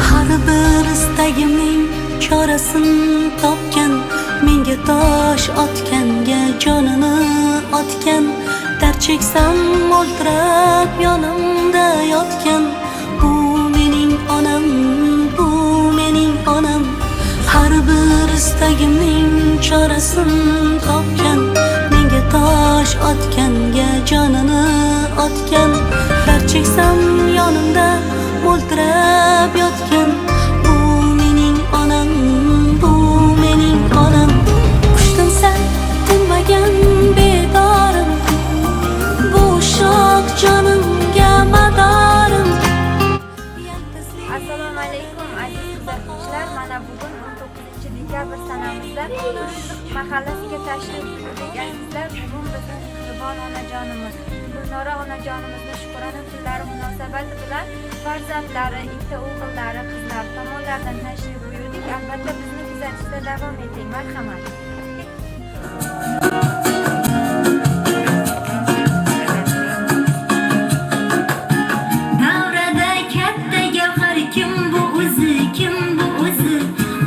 Har bir istagimning chorasini topgan, menga tosh otganga jonini otgan, dard cheksam mo'ltirab yonimda yotgan, bu mening onam, bu mening onam. Har bir istagimning chorasini topgan, menga tosh otganga jonini otgan, dard cheksam yonimda mo'ltirab yotgan, bu mening onam, bu mening onam. Qushtinsa tinmagan bedorim, bu shoh jonimga madorim. Assalomu alaykum aziz kuzatuvchilar. Mana bugun 19-dekabr sanamizda Tursuq mahallasiga tashrif buyurdik. Azizlar, bugun bizning Mehribon onajonimiz Gulnora onajonimizni shukrona kunlari munosabati bilan farzandlari, ikkita o'g'illari, qizlar tomonlaridan tashrif buyurdik. Albatta bizni kuzatishda davom eting. Marhamat. Davrada katta gavhar kim bu o'zi, kim bu o'zi?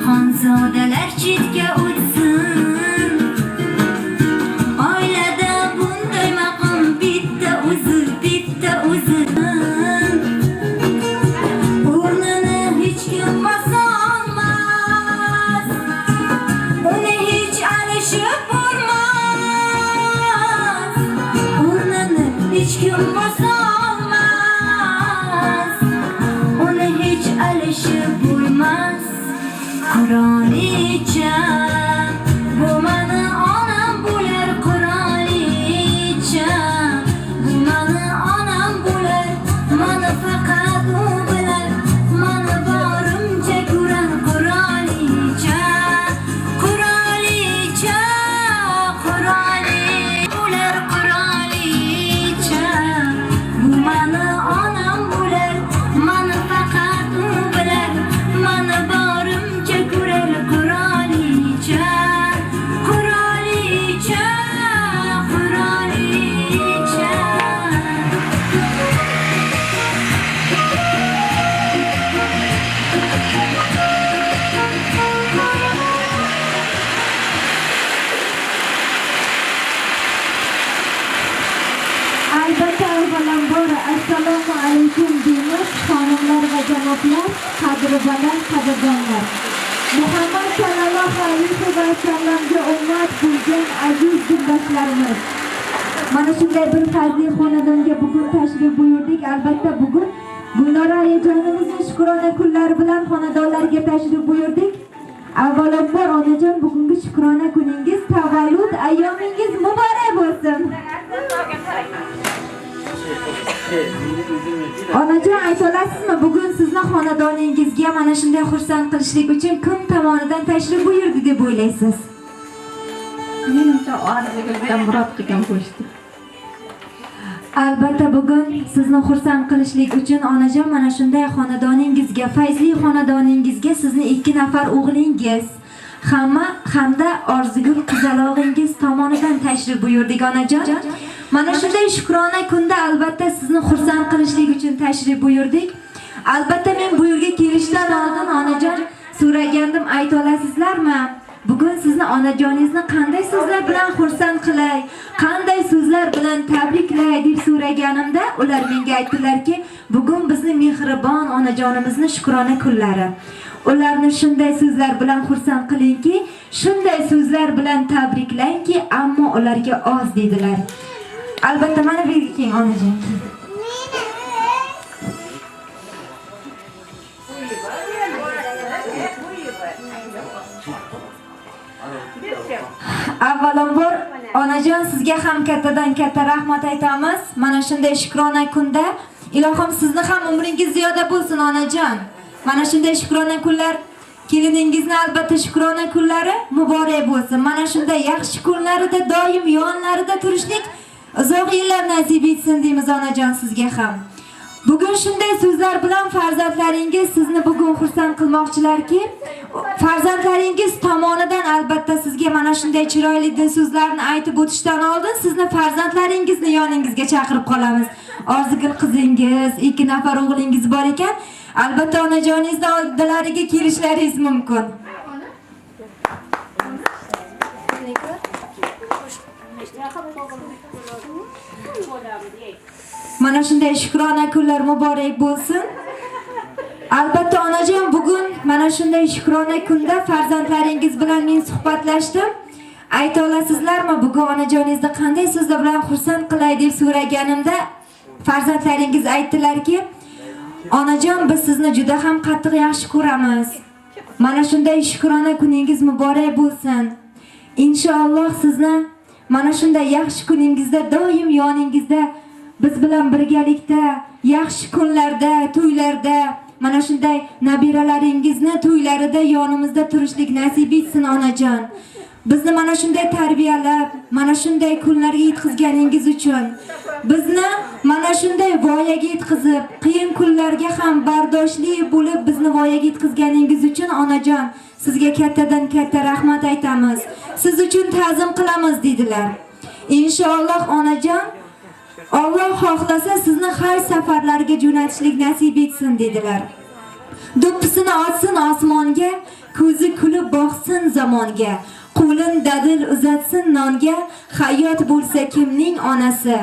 Xonzodalar chetga o'tsin. Oilada bunday maqom bitta o'zi, bitta o'zi. O'rnini hech kim bosa olmas, uni hech alishib bo'lmas. O'rnini hech kim bosa olmas, uni hech alishib bo'lmas. Qirolicha, bu mani onam bo'lar, qirolicha, bu mani onam bo'lar, mani faqat u bilar, mani borimcha ko'rar. Qirolicha, qirolicha, qirolicha bo'lar, qirolicha, bu mani onam bo'lar, mani faqat u bilar, mani borimcha ko'rar. Qirolicha, qirolicha, qirolicha. Albatta avvalambor assalomu alaykum deymiz xonimlar va janoblar, qadri baland qadrdonlar. Muhammad sallallohu alayhi va sallamga ummat bo'lgan aziz dindoshlarimiz. Mana shunday bir fazli xonadonga bugun tashrif buyurdik. Albatta bugun Gulnora onajonimizning shukrona kunlari bilan xonadonlarga tashrif buyurdik. Avvalambor onajon, bugungi shukrona kuningiz, tavallud ayyomingiz muborak bo'lsin. Onajon, ayta olasizmi, bugun sizni xonadoningizga mana shunday xursand qilishlik uchun kim tomonidan tashrif buyurdi deb o'ylaysiz? Menimcha orziligimdan murod qilgan qo'shdi. Albatta bugun sizni xursand qilishlik uchun onajon mana shunday xonadoningizga, fayzli xonadoningizga sizni 2 nafar o'g'lingiz hamda Orzugul qizalog'ingiz tomonidan tashrif buyurdik onajon. Mana shunday shukrona kunda albatta sizni xursand qilishlik uchun tashrif buyurdik. Albatta men bu yerga kelishdan oldin onajon so'ragandim, ayta olasizlarmi? Bugun sizni onajoningizni qanday so'zlar bilan xursand qilay, qanday so'zlar bilan tabriklay deb so'raganimda, ular menga aytdilarki, bugun bizni Mehribon onajonimizni shukrona kunlari. Ularni shunday so'zlar bilan xursand qilingki, shunday so'zlar bilan tabriklangki, ammo ularga oz dedilar. Albatta mana bu yerga keng onajon. Avvalambor onajon sizga ham kattadan katta rahmat aytamiz. Mana shunday shukrona kunda ilohim sizni ham umringiz ziyoda bo'lsin onajon. Mana shunday shukrona kunlar keliningizni albatta shukrona kunlari muborak bo'lsin. Mana shunday yaxshi kunlarida doim yonlarida turishlik uzoq yillar nasib etsin deymiz onajon sizga ham. Bugun shunday so'zlar bilan farzandlaringiz sizni bugun xursand qilmoqchilarki, farzandlaringiz tomonidan albatta sizga mana shunday chiroyli din so'zlarni aytib o'tishdan oldin sizni farzandlaringizni yoningizga chaqirib qolamiz. Orzugul qizingiz, 2 nafar o'g'lingiz bor ekan. Albatta onajoningizni oldilariga kelishlaringiz mumkin. Mana shunday shukrona kunlar muborak bo'lsin. Albatta onajon, bugun mana shunday shukrona kunda farzandlaringiz bilan men suhbatlashdim. Ayta olasizlarmi, bugun onajoningizni qanday so'zlar bilan xursand qilay deb so'raganimda farzandlaringiz aytdilarki, onajon, biz sizni juda ham qattiq yaxshi ko'ramiz. Mana shunday shukrona kuningiz muborak bo'lsin. Inshaalloh sizni mana shunday yaxshi kuningizda doim yoningizda biz bilan birgalikda, yaxshi kunlarda, to'ylarda, mana shunday nabiralaringizni to'ylarida yonimizda turishlik nasib etsin onajon. Bizni mana shunday tarbiyalab, mana shunday kunlarga yetkazganingiz uchun, bizni mana shunday voyaga yetkazib, qiyin kunlarga ham bardoshli bo'lib bizni voyaga yetkazganingiz uchun onajon, sizga kattadan katta rahmat aytamiz. Siz uchun ta'zim qilamiz dedilar. Inshaalloh onajon, Alloh xohlasa sizni har safarlarga jo'natishlik nasib etsin dedilar. Do'ppisini otsin osmonga, ko'zi kulib boqsin zamonga. Qo'lin dadil uzatsin nonga, hayot bo'lsa kimning onasi,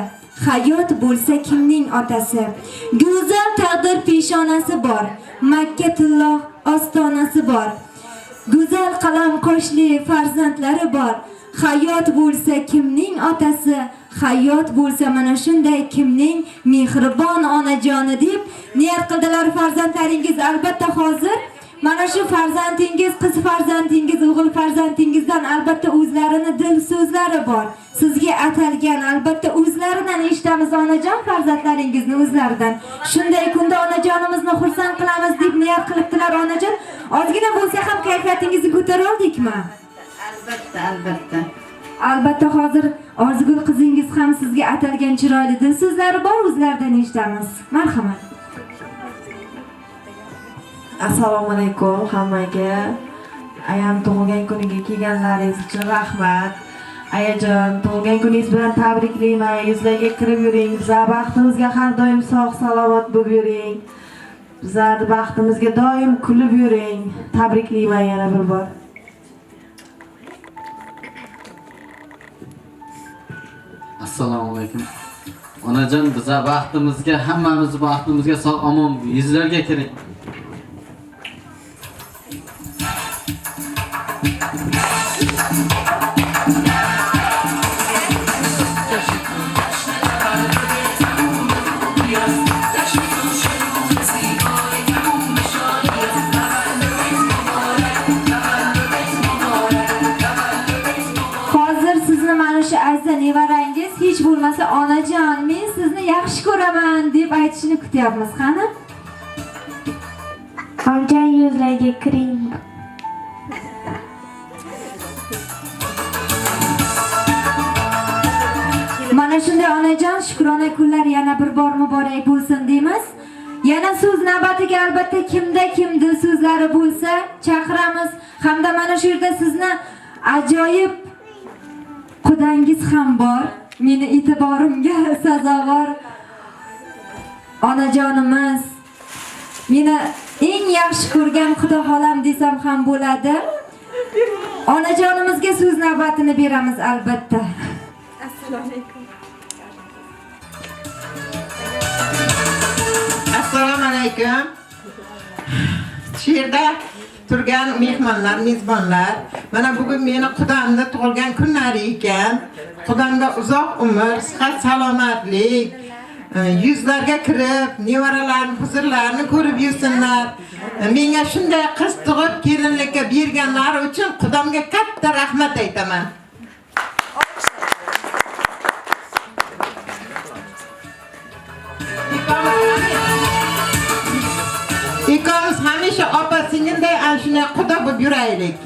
hayot bo'lsa kimning otasi. Go'zal taqdir peshonasi bor, Makka tilloh ostonasi bor. Go'zal qalam qoshli farzandlari bor, hayot bo'lsa kimning otasi, hayot bo'lsa mana shunday kimning mehribon onajoni deb niyat qildilar farzandlaringiz. Albatta hozir mana shu farzandingiz, qiz farzandingiz, o'g'il farzandingizdan albatta o'zlarini dil so'zlari bor. Sizga atalgan, albatta o'zlaridan eshitamiz onajon, farzandlaringizni o'zlaridan. Shunday kunda onajonimizni xursand qilamiz deb niyat qilibdilar onajon. Ozgina bo'lsa ham kayfiyatingizni ko'tara oldikmi? Albatta. Albatta hozir Orzugul qizingiz ham sizga atalgan chiroyli dil so'zlari bor, o'zlaridan eshitamiz. Marhamat. Assalomu alaykum hammaga. Ayam tug'ilgan kuniga kelganlaringiz uchun rahmat. Ayajon, tug'ilgan kuningiz bilan tabriklayman. Yuzlarga kirib yuring. Bizlar baxtimizga har doim sog' salomat bo'lib yuring. Bizlar baxtimizga doim kulib yuring. Tabriklayman yana bir bor. Assalomu alaykum. Onajon, bizlar baxtimizga, hammamiz baxtimizga sog' omon yuzlarga kiring. Nevarangiz hech bo'lmasa onajon, men sizni yaxshi ko'raman deb aytishini kutyapmiz. Qani? Onajon, yuzlarga kiring. Mana shunday onajon, shukrona kunlar yana bir bor muborak bo'lsin deymiz. Yana so'z navbatiga albatta kimda kim dil so'zlari bo'lsa chaqiramiz. Hamda mana shu yerda sizni ajoyib qudangiz ham bor. Meni e'tiborimga sazovor onajonimiz. Meni eng yaxshi ko'rgan xudo xolam desam ham bo'ladi. Onajonimizga so'z navbatini beramiz albatta. Assalomu alaykum. Assalomu alaykum. Shu yerda turgan mehmonlar, mezbonlar, mana bugun meni qudamda tug'ilgan kunlari ekan. Qudamga uzoq umr, sihat, salomatlik, yuzlarga kirib, nevaralarning huzurlarini ko'rib yursinlar. Menga shunday qiz tug'ib, kelinlikka berganlari uchun qudamga katta rahmat aytaman. Ikkomiz hamisha opa-singilday ana shunday quda bo'lib yuraylik.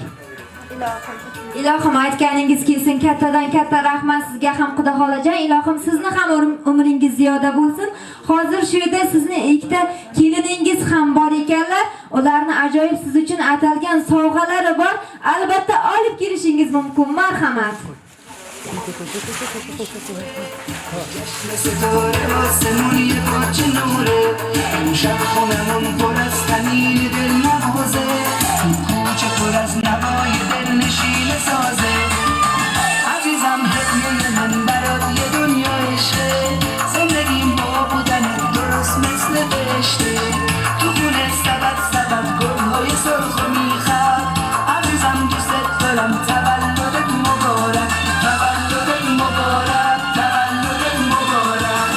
Ilohim aytganingiz kelsin. Kattadan katta rahmat sizga ham Xudo xolajon. Ilohim sizni ham umringiz ziyoda bo'lsin. Hozir shu yerda sizni ikkita keliningiz ham bor ekanlar. Ularni ajoyib siz uchun atalgan sovg'alari bor. Albatta olib kelishingiz mumkin. Marhamat. ستاره آسمون یه پاچه نوره اون شب خونمون پر از تنین دل نوازه این کوچه پر از نوای دل نشین سازه عزیزم هدیه من برات یه دنیا عشقه زندگیم با بودنت درست مثل بهشته تو خونه سبد گلهای سرخ و میخک عزیزم دوست دارم تولدت مبارک تولدت مبارک تولدت مبارک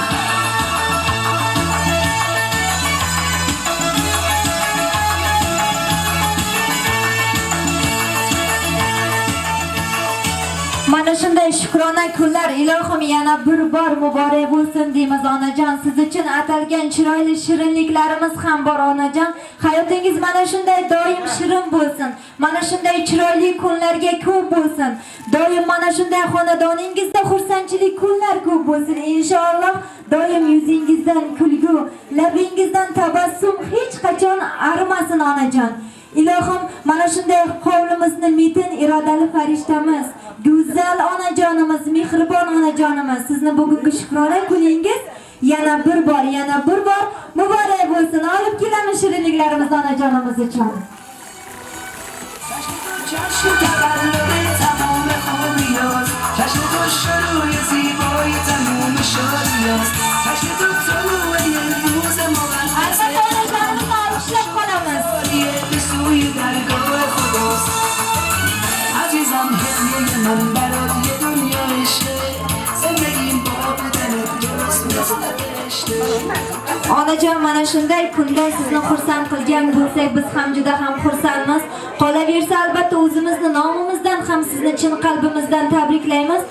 Mana shunday shukrona kunlar ilohim yana bir bor muborak bo'lsin deymiz onajon. Siz uchun atalgan chiroyli shirinliklarimiz ham bor onajon. Hayotingiz mana shunday doim shirin bo'lsin. Mana shunday chiroyli kunlarga ko'p bo'lsin. Doim mana shunday xonadoningizda xursandchilik kunlar ko'p bo'lsin. Inshaalloh doim yuzingizdan kulgu, labingizdan tabassum hech qachon arimasin onajon. Ilohim mana shunday hovlimizni metin irodali farishtamiz, go'zal onajonimiz, mehribon onajonimiz sizni bugungi shukrona kuningiz yana bir bor muborak bo'lsin. Olib kelamiz shirinliklarimizni onajonimiz uchun. جشن تولد تمام خوبیاست جشن تو شروع زیبای تموم شادیاست جشن تو طلوع روز مقدس به سوی درگاه خداست عزیزم هدیه من برات یه دنیا عشقه زندگیم با بدنت درست مثل بهشته Onajon mana shunday kunda sizni xursand qilgan bo'lsak biz ham juda ham xursandmiz. Qolaversa albatta o'zimizni nomimizdan ham sizni chin qalbimizdan tabriklaymiz.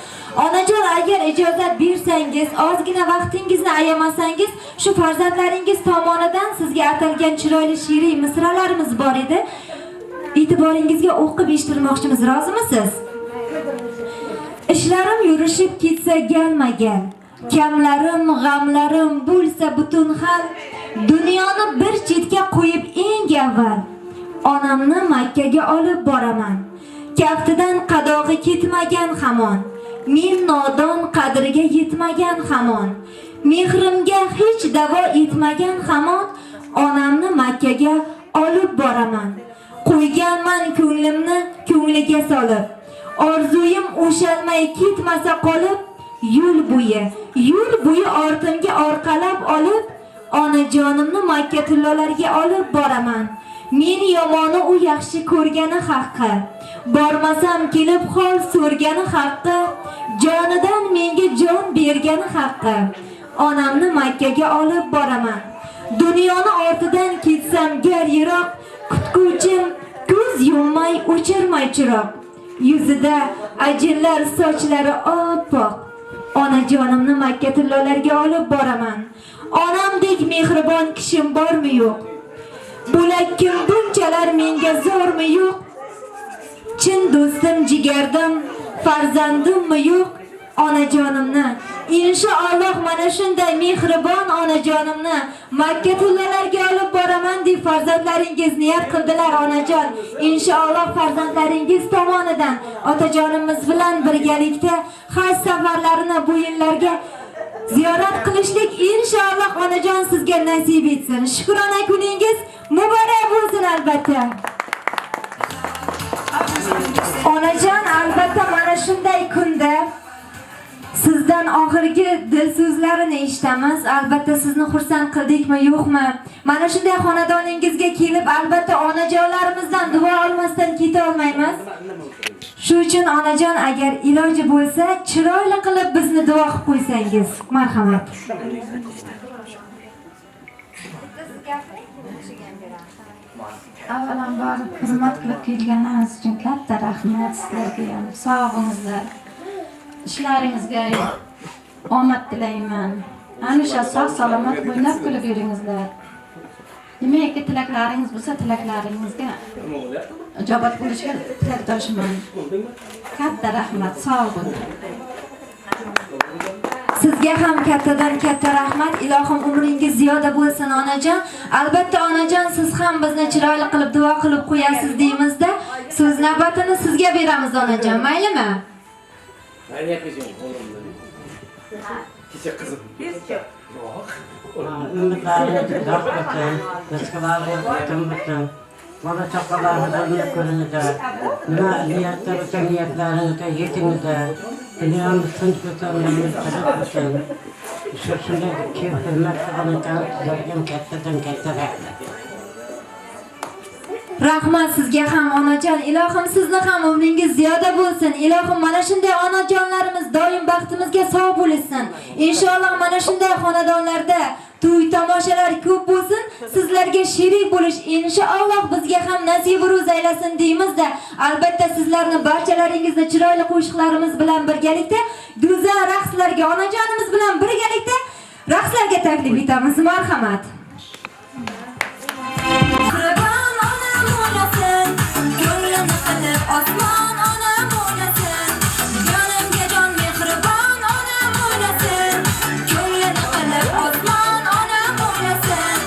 Onajon agar ijozat bersangiz, ozgina vaqtingizni ayamasangiz, shu farzandlaringiz tomonidan sizga atalgan chiroyli she'riy misralarimiz bor edi. E'tiboringizga o'qib eshittirmoqchimiz. Rozimisiz? Ishlarim yurishib ketsa galmagan, kamlarim, g'amlarim bo'lsa butun hal, dunyoni bir chetga qo'yib eng avval onamni Makkaga olib boraman. Kaftidan qadog'i ketmagan hamon, men nodon qadriga yetmagan hamon, mehrimga hech davo etmagan hamon, onamni Makkaga olib boraman. Qo'yganman ko'nglimni ko'ngliga solib, orzuyim o'shalmay ketmasa qolib, yo'l bo'yi ortimga orqalab olib, onajonimni Makkatullolarga olib boraman. Men yomoni u yaxshi ko'rgani haqqi, bormasam kelib hol so'rgani haqqi, jonidan menga jon bergani haqqi, onamni Makkaga olib boraman. Dunyoni ortidan ketsam gar yiroq, kutguvchim ko'z yummay o'chirmay chiroq, yuzida ajinlar sochlari oppoq, onajonimni Makkatullolarga olib boraman. Onamdek mehribon kishim bormi yo'q? Bo'lakkim bunchalar menga zo'rmi yo'q? Chin do'stim, jigardim, farzandimmi yo'q? Onajonimni inshaalloh mana shunday mehribon onajonimni Makkatullolarga olib boraman deb farzandlaringiz niyat qildilar onajon. Inshaalloh farzandlaringiz tomonidan otajonimiz bilan birgalikda haj safarlarini bu yillarga ziyorat qilishlik inshaalloh onajon sizga nasib etsin. Shukrona kuningiz muborak bo'lsin albatta. Onajon albatta mana shunday kunda sizdan oxirgi dil so'zlarini eshitamiz. Albatta sizni xursand qildikmi, yo'qmi? Mana shunday xonadoningizga kelib albatta onajonlarimizdan duo olmasdan keta olmaymiz. Shu uchun onajon agar iloji bo'lsa, chiroyli qilib bizni duo qilib qo'ysangiz, marhamat. Avvalambor hurmat qilib kelganingiz uchun katta rahmat sizlarga ham. Sog' bo'linglar. İşlaringizga omad tilayman. Hamisha sog' salomat o'ynab kulib yuringizlar. Nimaiki tilaklaringiz bo'lsa, tilaklaringizga ijobat bo'lishiga tilakdoshiman. Katta rahmat, sog' bo'ling. Sizga ham kattadan katta rahmat. Ilohim umringiz ziyoda bo'lsin onajon. Albatta onajon siz ham bizni chiroyli qilib duo qilib qo'yasiz deymizda, so'z navbatini sizga beramiz onajon, maylimi? Ben yakacağım oğlumları. Çiçek kızım. Yok. Ümitlerimiz dört bütün, rızkılarımız bütün bütün. Bana çakalarımıza ümit görünüze, niyetler bütün niyetlerinize yetinize, biliyorum bütün bütünlerimiz kırık bütün. Şurşundaki hürmet kılınırken sizlerden kettirden kettirek. Rahmat sizga ham onajon, ilohim sizni ham umringiz ziyoda bo'lsin. Ilohim mana shunday onajonlarimiz doim baxtimizga sog' bo'lsin. Inshaalloh mana shunday xonadonlarda to'y tomoshalar ko'p bo'lsin. Sizlarga sherik bo'lish inshaalloh bizga ham nasib ro'z aylasin deymizda. Albatta sizlarni barchalaringizni chiroyli qo'shiqlarimiz bilan birgalikda go'zal raqslarga onajonimiz bilan birgalikda raqslarga taklif etamiz. Marhamat. Osmon onam o'ynasin, jonimga jon mehribon onam o'ynasin, ko'nglini qilib osmon onam o'ynasin.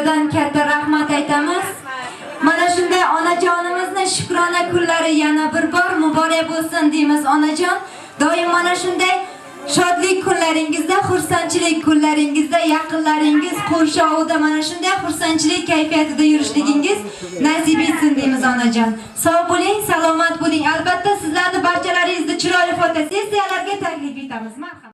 Xudodan katta rahmat aytamiz. Mana shunday onajonimizni shukrona kunlari yana bir bor muborak bo'lsin deymiz onajon. Doim mana shunday shodlik kunlaringizda, xursandchilik kunlaringizda yaqinlaringiz qo'rshovida mana shunday xursandchilik kayfiyatida yurishligingiz nasib etsin deymiz onajon. Sog' bo'ling, salomat bo'ling. Albatta sizlarni barchalaringizni chiroyli fotosessiyalarga taklif etamiz. Marhamat.